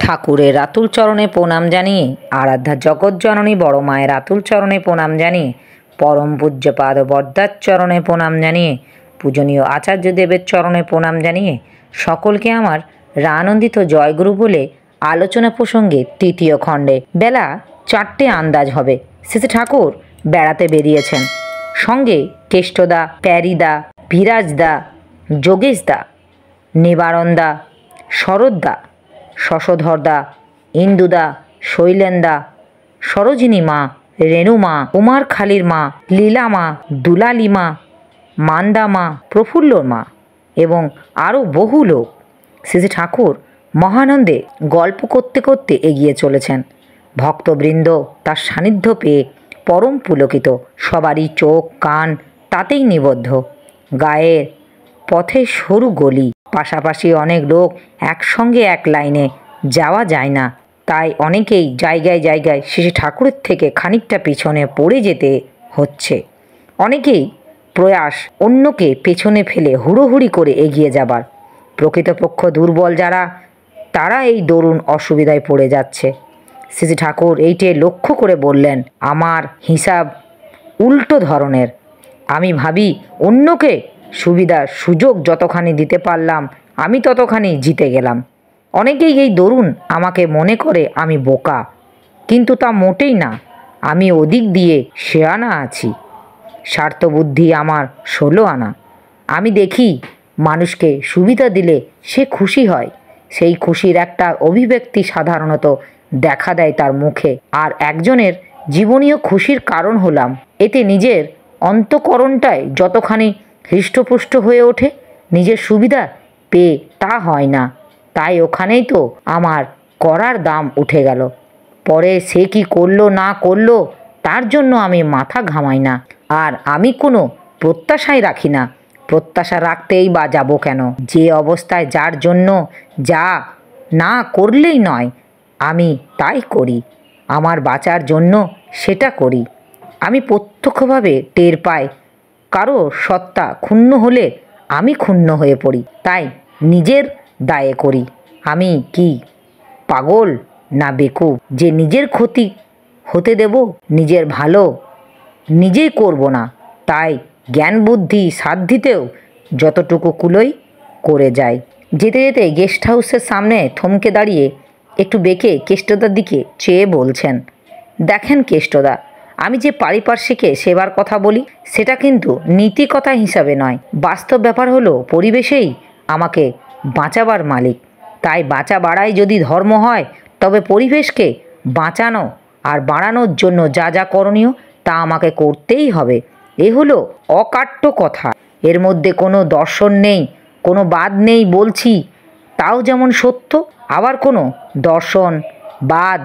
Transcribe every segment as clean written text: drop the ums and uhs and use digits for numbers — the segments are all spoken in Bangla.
ঠাকুরের আতুল চরণে প্রণাম জানিয়ে, আরাধ্যা জগৎজননী বড় মায়ের আতুল চরণে প্রণাম জানিয়ে, পরম পূজ্যপাদ বরদার চরণে প্রণাম জানিয়ে, পূজনীয় আচার্যদেবের চরণে প্রণাম জানিয়ে সকলকে আমার রানন্দিত জয়গুরু বলে আলোচনা প্রসঙ্গে তৃতীয় খণ্ডে বেলা 4টে আন্দাজ হবে। শ্রী ঠাকুর বেড়াতে বেরিয়েছেন। সঙ্গে কেষ্টদা, প্যারিদা, বিরাজদা, যোগেশদা, নিবারণদা, শরৎদা, শশধরদা, ইন্দুদা, শৈলেন্দা, সরোজিনী মা, রেণুমা, উমারখালির মা, লীলামা, দুলালিমা, মান্দামা, প্রফুল্লর মা এবং আরও বহু লোক। শ্রী ঠাকুর মহানন্দে গল্প করতে করতে এগিয়ে চলেছেন। ভক্তবৃন্দ তার সান্নিধ্য পেয়ে পরম পুলকিত। সবারই চোখ কান তাতেই নিবদ্ধ। গায়ের পথে সরু গলি, পাশাপাশি অনেক লোক একসঙ্গে এক লাইনে যাওয়া যায় না, তাই অনেকেই জায়গায় জায়গায় শ্রী ঠাকুরের থেকে খানিকটা পিছনে পড়ে যেতে হচ্ছে। অনেকেই প্রয়াস অন্যকে পেছনে ফেলে হুড়োহুড়ি করে এগিয়ে যাবার। প্রকৃতপক্ষ দুর্বল যারা, তারা এই দরুণ অসুবিধায় পড়ে যাচ্ছে। শ্রী ঠাকুর এইটে লক্ষ্য করে বললেন, আমার হিসাব উল্টো ধরনের। আমি ভাবি অন্যকে সুবিধার সুযোগ যতখানি দিতে পারলাম আমি ততখানি জিতে গেলাম। অনেকেই এই দরুন আমাকে মনে করে আমি বোকা, কিন্তু তা মোটেই না। আমি ওদিক দিয়ে শেয়ানা আছি। স্বার্থবুদ্ধি আমার 16 আনা। আমি দেখি মানুষকে সুবিধা দিলে সে খুশি হয়। সেই খুশির একটা অভিব্যক্তি সাধারণত দেখা দেয় তার মুখে। আর একজনের জীবনীয় খুশির কারণ হলাম, এতে নিজের অন্তঃকরণটাই যতখানি হৃষ্টপুষ্ট হয়ে ওঠে, নিজের সুবিধা পেয়ে তা হয় না। তাই ওখানেই তো আমার করার দাম উঠে গেল। পরে সে কি করলো না করলো তার জন্য আমি মাথা ঘামাই না। আর আমি কোনো প্রত্যাশাই রাখি না। প্রত্যাশা রাখতেই বা যাব কেন? যে অবস্থায় যার জন্য যা না করলেই নয়, আমি তাই করি। আমার বাঁচার জন্য সেটা করি। আমি প্রত্যক্ষভাবে টের পাই কারো সত্তা ক্ষুণ্ণ হলে আমি ক্ষুণ্ণ হয়ে পড়ি, তাই নিজের দায়ে করি। আমি কি পাগল না বেকুব যে নিজের ক্ষতি হতে দেব? নিজের ভালো নিজেই করব না, তাই জ্ঞান বুদ্ধি সাধ্যিতেও যতটুকু কুলোই করে যায়। যেতে যেতে গেস্ট হাউসের সামনে থমকে দাঁড়িয়ে একটু বেঁকে কেষ্টদার দিকে চেয়ে বলছেন, দেখেন কেষ্টদা, আমি যে পারিপার্শ্বিকে সেবার কথা বলি সেটা কিন্তু নীতি কথা হিসাবে নয়। বাস্তব ব্যাপার হলো পরিবেশেই আমাকে বাঁচাবার মালিক। তাই বাঁচা বাড়াই যদি ধর্ম হয়, তবে পরিবেশকে বাঁচানো আর বাড়ানোর জন্য যা যা করণীয় তা আমাকে করতেই হবে। এ হলো অকাট্য কথা। এর মধ্যে কোনো দর্শন নেই, কোনো বাদ নেই বলছি, তাও যেমন সত্য। আবার কোনো দর্শন, বাদ,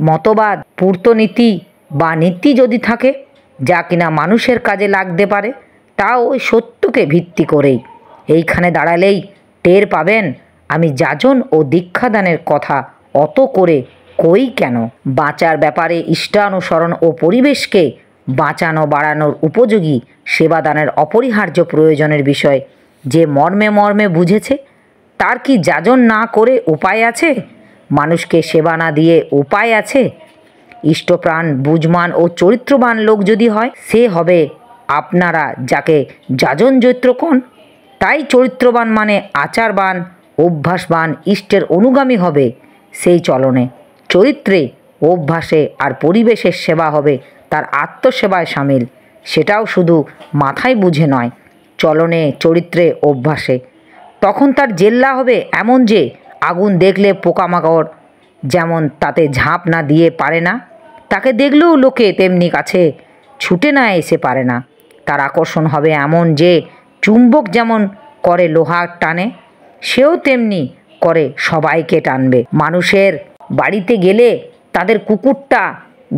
মতবাদ, পূর্তনীতি বা নীতি যদি থাকে যা কিনা মানুষের কাজে লাগতে পারে, তাও ওই সত্যকে ভিত্তি করেই। এইখানে দাঁড়ালেই টের পাবেন আমি যাজন ও দীক্ষাদানের কথা অত করে কই কেন। বাঁচার ব্যাপারে ইষ্টানুসরণ ও পরিবেশকে বাঁচানো বাড়ানোর উপযোগী সেবাদানের অপরিহার্য প্রয়োজনের বিষয় যে মর্মে মর্মে বুঝেছে, তার কি যাজন না করে উপায় আছে? মানুষকে সেবা না দিয়ে উপায় আছে? ইষ্টপ্রাণ, বুঝমান ও চরিত্রবান লোক যদি হয়, সে হবে আপনারা যাকে যাজন জৈত্র কন। তাই চরিত্রবান মানে আচারবান, অভ্যাসবান, ইষ্টের অনুগামী হবে সেই চলনে, চরিত্রে, অভ্যাসে আর পরিবেশের সেবা হবে তার আত্মসেবায় সামিল। সেটাও শুধু মাথায় বুঝে নয়, চলনে, চরিত্রে, অভ্যাসে। তখন তার জেল্লা হবে এমন যে আগুন দেখলে পোকামাকড় যেমন তাতে ঝাঁপ না দিয়ে পারে না, তাকে দেখলেও লোকে তেমনি কাছে ছুটে না এসে পারে না। তার আকর্ষণ হবে এমন যে চুম্বক যেমন করে লোহার টানে, সেও তেমনি করে সবাইকে টানবে। মানুষের বাড়িতে গেলে তাদের কুকুরটা,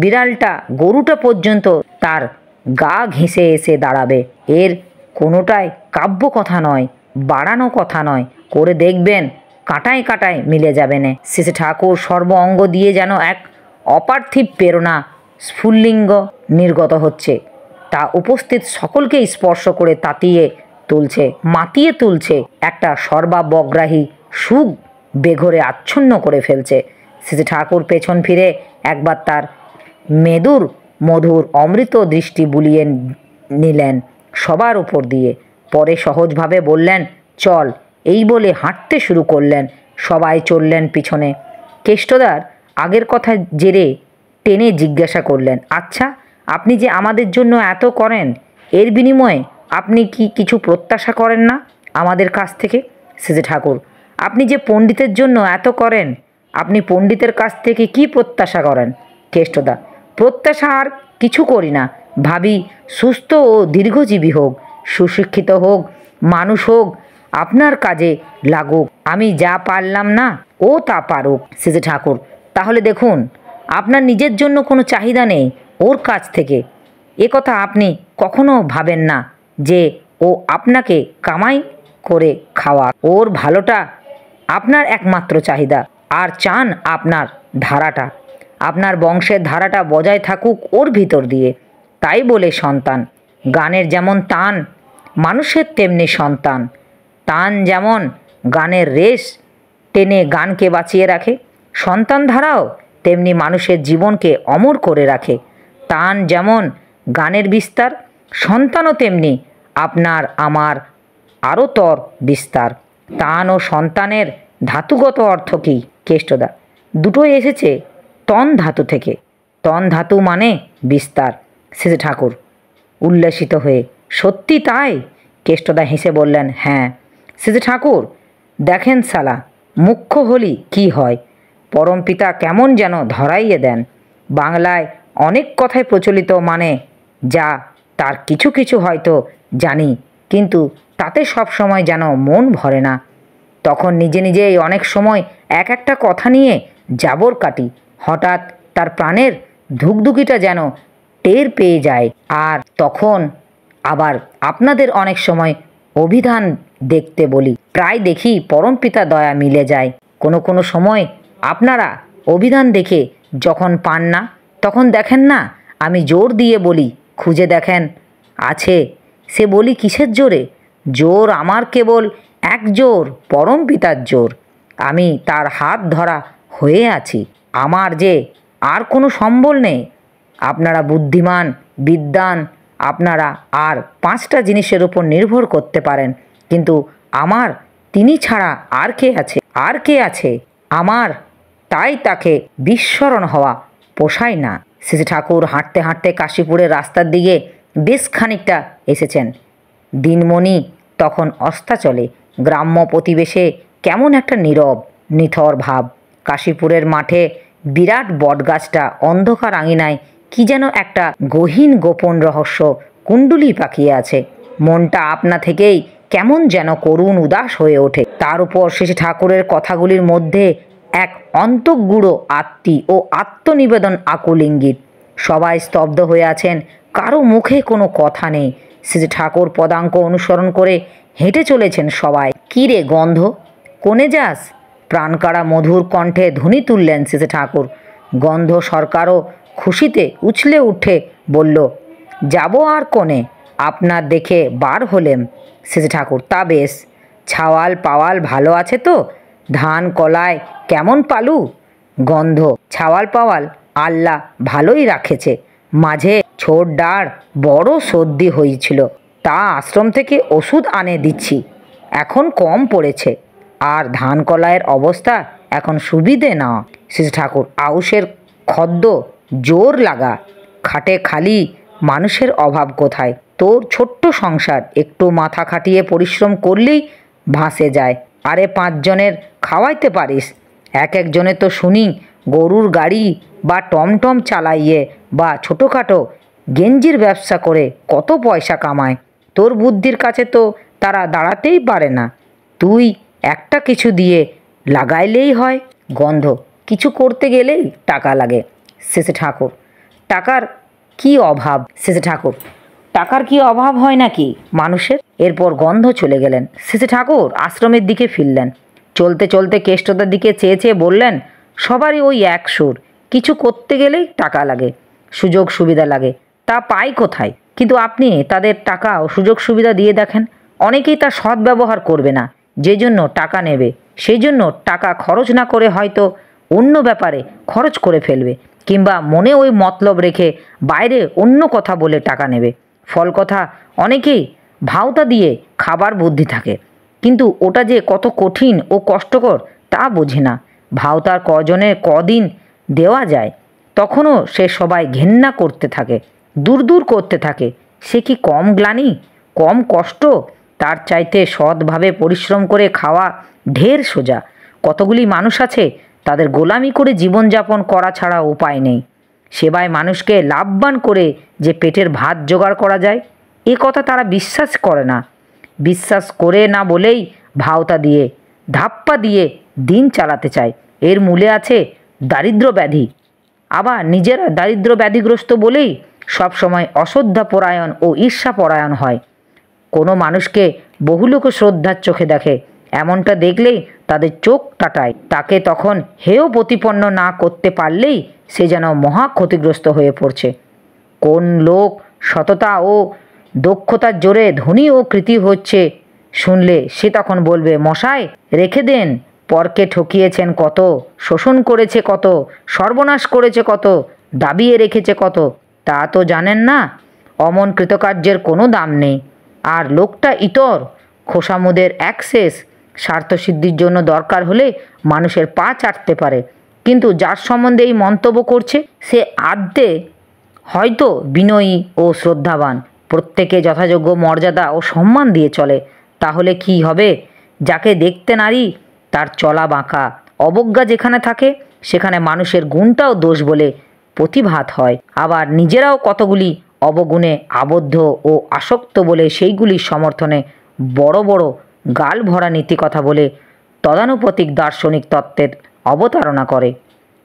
বিড়ালটা, গরুটা পর্যন্ত তার গা ঘেঁষে এসে দাঁড়াবে। এর কোনোটাই কাব্য কথা নয়, বাড়ানো কথা নয়। করে দেখবেন কাঁটায় কাঁটায় মিলে যাবে না। শ্রী ঠাকুর সর্ব অঙ্গ দিয়ে যেন এক অপার্থিব প্রেরণা স্ফুল্লিঙ্গ নির্গত হচ্ছে, তা উপস্থিত সকলকেই স্পর্শ করে তাতিয়ে তুলছে, মাতিয়ে তুলছে, একটা সর্বাবগ্রাহী সুখ বেঘরে আচ্ছন্ন করে ফেলছে। শ্রী ঠাকুর পেছন ফিরে একবার তার মধুর অমৃত দৃষ্টি বুলিয়ে নিলেন সবার উপর দিয়ে। পরে সহজভাবে বললেন, চল। এই বলে হাঁটতে শুরু করলেন। সবাই চললেন পিছনে। কেষ্টদার আগের কথা জেরে টেনে জিজ্ঞাসা করলেন, আচ্ছা, আপনি যে আমাদের জন্য এত করেন, এর বিনিময়ে আপনি কি কিছু প্রত্যাশা করেন না আমাদের কাছ থেকে? শ্রী ঠাকুর, আপনি যে পণ্ডিতের জন্য এত করেন, আপনি পণ্ডিতের কাছ থেকে কি প্রত্যাশা করেন? কেষ্টদা, প্রত্যাশা আর কিছু করি না। ভাবি সুস্থ ও দীর্ঘজীবী হোক, সুশিক্ষিত হোক, মানুষ হোক, আপনার কাজে লাগুক। আমি যা পারলাম না ও তা পারুক। শ্রী ঠাকুর, তাহলে দেখুন, আপনার নিজের জন্য কোনো চাহিদা নেই ওর কাছ থেকে। এ কথা আপনি কখনো ভাবেন না যে ও আপনাকে কামাই করে খাওয়া। ওর ভালোটা আপনার একমাত্র চাহিদা। আর চান আপনার ধারাটা, আপনার বংশের ধারাটা বজায় থাকুক ওর ভিতর দিয়ে। তাই বলে সন্তান। গানের যেমন টান, মানুষের তেমনি সন্তান। টান যেমন গানের রেশ টেনে গানকে বাঁচিয়ে রাখে, সন্তান ধারাও তেমনি মানুষের জীবনকে অমর করে রাখে। টান যেমন গানের বিস্তার, সন্তানও তেমনি আপনার আমার আরোতর বিস্তার। টান ও সন্তানের ধাতুগত অর্থ কী? কেষ্টদা, দুটোই এসেছে টন ধাতু থেকে। টন ধাতু মানে বিস্তার। শ্রী ঠাকুর উল্লসিত হয়ে, সত্যি তাই? কেষ্টদা হেসে বললেন, হ্যাঁ। শ্রী ঠাকুর, দেখেন শালা, মুখ্য হলি কি হয়, পরমপিতা কেমন যেন ধরাইয়ে দেন। বাংলায় অনেক কথাই প্রচলিত, মানে যা তার কিছু কিছু হয়তো জানি, কিন্তু তাতে সব সময় যেন মন ভরে না। তখন নিজে নিজেই অনেক সময় এক একটা কথা নিয়ে জাবর কাটি। হঠাৎ তার প্রাণের ধুকধুকিটা যেন টের পেয়ে যায়। আর তখন আবার আপনাদের অনেক সময় অভিধান দেখতে বলি। প্রায় দেখি পরমপিতা দয়া মিলে যায়। কোনো কোনো সময় আপনারা অভিধান দেখে যখন পান না, তখন দেখেন না আমি জোর দিয়ে বলি, খুঁজে দেখেন আছে। সে বলি কিসের জোরে? জোর আমার কেবল এক জোর, পরমপিতার জোর। আমি তার হাত ধরা হয়ে আছি। আমার যে আর কোনো সম্বল নেই। আপনারা বুদ্ধিমান, বিদ্বান, আপনারা আর 5টা জিনিসের উপর নির্ভর করতে পারেন, কিন্তু আমার তিনি ছাড়া আর কে আছে? আর কে আছে আমার? তাই তাকে বিস্মরণ হওয়া পোষায় না। শ্রী ঠাকুর হাঁটতে হাঁটতে কাশীপুরের রাস্তার দিকে বেশ খানিকটা এসেছেন। দিনমণি তখন অস্তাচলে। গ্রাম্য প্রতিবেশে কেমন একটা নীরব নিথর ভাব। কাশীপুরের মাঠে বিরাট বটগাছটা অন্ধকার আঙিনায় কি যেন একটা গহীন গোপন রহস্য কুণ্ডুলি পাকিয়ে আছে। মনটা আপনা থেকেই কেমন যেন করুণ উদাস হয়ে ওঠে। তার উপর শ্রী ঠাকুরের কথাগুলির মধ্যে এক অন্তঃগূঢ় আত্মী ও আত্মনিবেদন আকুল ইঙ্গিত। সবাই স্তব্ধ হয়ে আছেন, কারো মুখে কোনো কথা নেই। শ্রী ঠাকুর পদাঙ্ক অনুসরণ করে হেঁটে চলেছেন সবাই। কী রে গন্ধ, কোনে যাস? প্রাণকাড়া মধুর কণ্ঠে ধ্বনি তুললেন শ্রী ঠাকুর। গন্ধ সরকারও খুশিতে উছলে উঠে বলল, যাব আর কোনে, আপনার দেখে বার হলেম। শ্রী ঠাকুর, তা বেশ। ছাওয়াল পাওয়াল ভালো আছে তো? ধান কলায় কেমন পালু? গন্ধ, ছাওয়াল পাওয়াল আল্লাহ ভালোই রাখেছে। মাঝে ছোট ডাড় বড় সর্দি হয়েছিল, তা আশ্রম থেকে ওষুধ আনে দিচ্ছি, এখন কম পড়েছে। আর ধান কলাইয়ের অবস্থা এখন সুবিধে না। শ্রী ঠাকুর, আউশের খদ্দ জোর লাগা, খাটে খালি মানুষের অভাব কোথায়? তোর ছোট্ট সংসার একটু মাথা খাটিয়ে পরিশ্রম করলেই ভাসে যায়। আরে 5 জনের খাওয়াইতে পারিস। এক একজনে তো শুনি গরুর গাড়ি বা টমটম চালাইয়ে বা ছোটোখাটো গেঞ্জির ব্যবসা করে কত পয়সা কামায়। তোর বুদ্ধির কাছে তো তারা দাঁড়াতেই পারে না। তুই একটা কিছু দিয়ে লাগাইলেই হয়। গন্ধ, কিছু করতে গেলেই টাকা লাগে। শ্রী ঠাকুর, টাকার কি অভাব? শ্রী ঠাকুর, টাকার কি অভাব হয় নাকি মানুষের? এরপর গন্ধ চলে গেলেন। শ্রী ঠাকুর আশ্রমের দিকে ফিরলেন। চলতে চলতে কেষ্টদার দিকে চেয়ে চেয়ে বললেন, সবারই ওই এক সুর, কিছু করতে গেলেই টাকা লাগে, সুযোগ সুবিধা লাগে। তা পাই কোথায়? কিন্তু আপনি তাদের টাকা ও সুযোগ সুবিধা দিয়ে দেখেন, অনেকেই তার সৎ ব্যবহার করবে না। যে জন্য টাকা নেবে, সেই জন্য টাকা খরচ না করে হয়তো অন্য ব্যাপারে খরচ করে ফেলবে, কিংবা মনে ওই মতলব রেখে বাইরে অন্য কথা বলে টাকা নেবে। ফল কথা, অনেকেই ভাওতা দিয়ে খাবার বুদ্ধি থাকে, কিন্তু ওটা যে কত কঠিন ও কষ্টকর তা বোঝে না। ভাওতার কজনের কদিন দেওয়া যায়, তখনও সে সবাই ঘেন্না করতে থাকে, দূর দূর করতে থাকে। সে কি কম গ্লানি, কম কষ্ট? তার চাইতে সৎভাবে পরিশ্রম করে খাওয়া ঢের সোজা। কতগুলি মানুষ আছে, তাদের গোলামি করে জীবনযাপন করা ছাড়া উপায় নেই। সেবায় মানুষকে লাভবান করে যে পেটের ভাত জোগাড় করা যায়, এ কথা তারা বিশ্বাস করে না। বিশ্বাস করে না বলেই ভাওতা দিয়ে, ধাপ্পা দিয়ে দিন চালাতে চায়। এর মূলে আছে দারিদ্র ব্যাধি। আবার নিজেরা দারিদ্র ব্যাধিগ্রস্ত বলেই সবসময় অশ্রদ্ধাপরায়ণ ও ঈর্ষাপরায়ণ হয়। কোনো মানুষকে বহু লোক শ্রদ্ধার চোখে দেখে, এমনটা দেখলেই তাদের চোখ টাটায়। তাকে তখন হেয় প্রতিপন্ন না করতে পারলেই সে যেন মহা ক্ষতিগ্রস্ত হয়ে পড়ছে। কোন লোক সততা ও দক্ষতার জোরে ধনী ও কৃতি হচ্ছে শুনলে সে তখন বলবে, মশাই রেখে দেন, পরকে ঠকিয়েছেন কত, শোষণ করেছে কত, সর্বনাশ করেছে কত, দাবিয়ে রেখেছে কত, তা তো জানেন না। অমন কৃতকার্যের কোনো দাম নেই। আর লোকটা ইতর, খোসামুদের অ্যাক্সেস, স্বার্থসিদ্ধির জন্য দরকার হলে মানুষের পা চাটতে পারে। কিন্তু যার সম্বন্ধে এই মন্তব্য করছে সে আদতে হয়তো বিনয়ী ও শ্রদ্ধাবান, প্রত্যেকে যথাযোগ্য মর্যাদা ও সম্মান দিয়ে চলে। তাহলে কি হবে? যাকে দেখতে নারী তার চলা বাঁকা, অবজ্ঞা যেখানে থাকে সেখানে মানুষের গুণটাও দোষ বলে প্রতিভাত হয়। আবার নিজেরাও কতগুলি অবগুণে আবদ্ধ ও আসক্ত বলে সেইগুলির সমর্থনে বড় বড় গাল ভরা নীতিকথা বলে তদানুপাতিক দার্শনিক তত্ত্বের অবতারণা করে।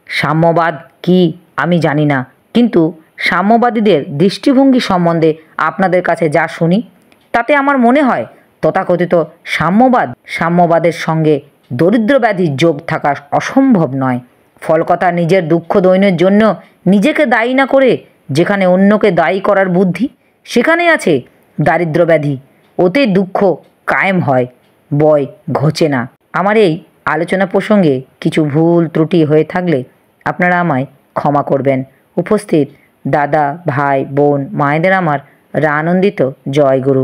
সাম্যবাদ কি আমি জানি না, কিন্তু সাম্যবাদীদের দৃষ্টিভঙ্গি সম্বন্ধে আপনাদের কাছে যা শুনি তাতে আমার মনে হয় তথাকথিত সাম্যবাদের সঙ্গে দরিদ্র ব্যাধির যোগ থাকা অসম্ভব নয়। ফলকথা, নিজের দুঃখ দৈন্যের জন্য নিজেকে দায়ী না করে যেখানে অন্যকে দায়ী করার বুদ্ধি, সেখানে আছে দারিদ্র ব্যাধি। ওতে দুঃখ কায়েম হয়, বয় ঘোচে না। আমার এই আলোচনা প্রসঙ্গে কিছু ভুল ত্রুটি হয়ে থাকলে আপনারা আমায় ক্ষমা করবেন। উপস্থিত দাদা, ভাই, বোন, মায়েদের আমার আনন্দিত জয় গুরু।